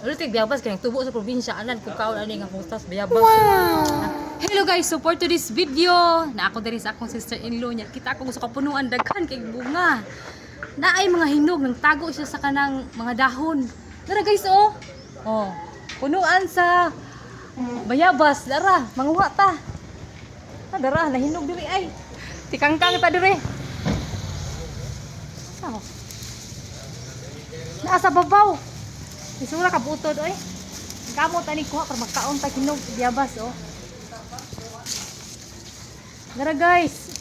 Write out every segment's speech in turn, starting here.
Ulitig biyabas kaya tubo sa probinsya anan kung kaon ani nga mustas biyabas. Wow. Hello guys, support to this video. Na ako diri sa akong sister-in-law niya. Kita ako sa kapunuan daghan kay bunga. Naay mga hinog nang tago siya sa kanang mga dahon. Dara guys oh. Oh, punuan sa bayabas. Dara, manguha ta. Dara, nahinog diri ay. Tikangkang ta diri. Oh. Nasa babaw. Isura ka butod oy. Kamot ani kuha para magkaon ta hinog biyabas oh. Dara guys.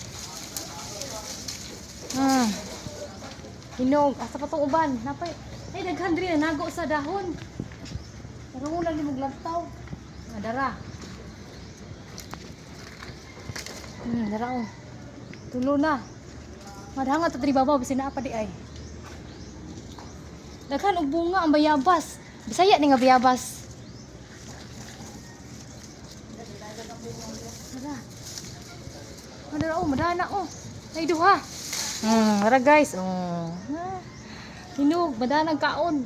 Hinog, asa pa tong uban? Napay. Ay daghan diri na nago sa dahon. Pero mo lang ni maglantaw. Dara. Dara oh. Tulo na. Madhangan ta diri babaw bisan naa pa di ay. Daghan og bunga ang bayabas. Bisaya ni nga bayabas. Dara oh, madana oh. Ay duha. Dara guys oh. Hinog, madana kaon.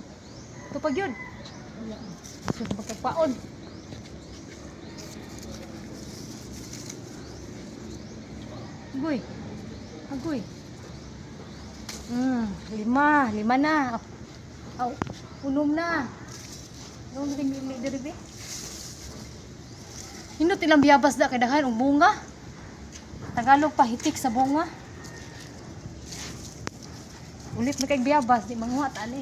Ito pag yun. So magkagpaon. Agoy. Agoy. Lima na. Aw, unom na. Ano naging diri be? Hinot ilang biyabas da kay daghan og bunga. Tagalog pahitik sa bunga. Ulit na kay biyabas di manguha ta ani.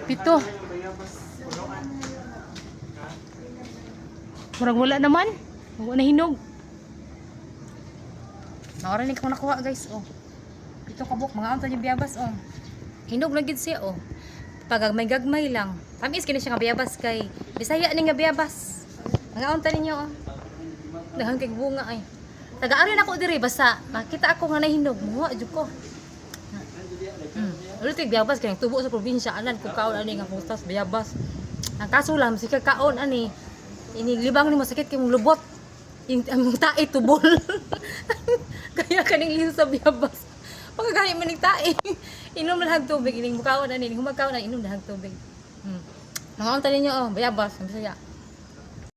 Pito. Murag wala naman. Wala na hinog. Naoran ni ko nakuha guys oh. Ito kabuk mga unta yung biyabas oh. Hinog na gid siya oh. Pag gagmay lang. Tamis kini siya nga biyabas kay Bisaya ni nga biyabas. Mga unta ninyo oh. Daghang kay bunga ay. Taga-ari na ko diri basta makita ako nga nahinog muha jud ko. Ulit biyabas kay tubo sa probinsya anan kung kaon ani nga mustas biyabas. Ang kaso lang sikag kaon ani. Inilibang ni mo sakit kay mong lubot. Ang tae tubol. Kaya kaning liso sa biyabas. Pagkagani man ning tae. Inom lang tubig ining mukaon ani humagkaon na inom lang tubig. Mga unta ninyo oh, bayabas, Bisaya.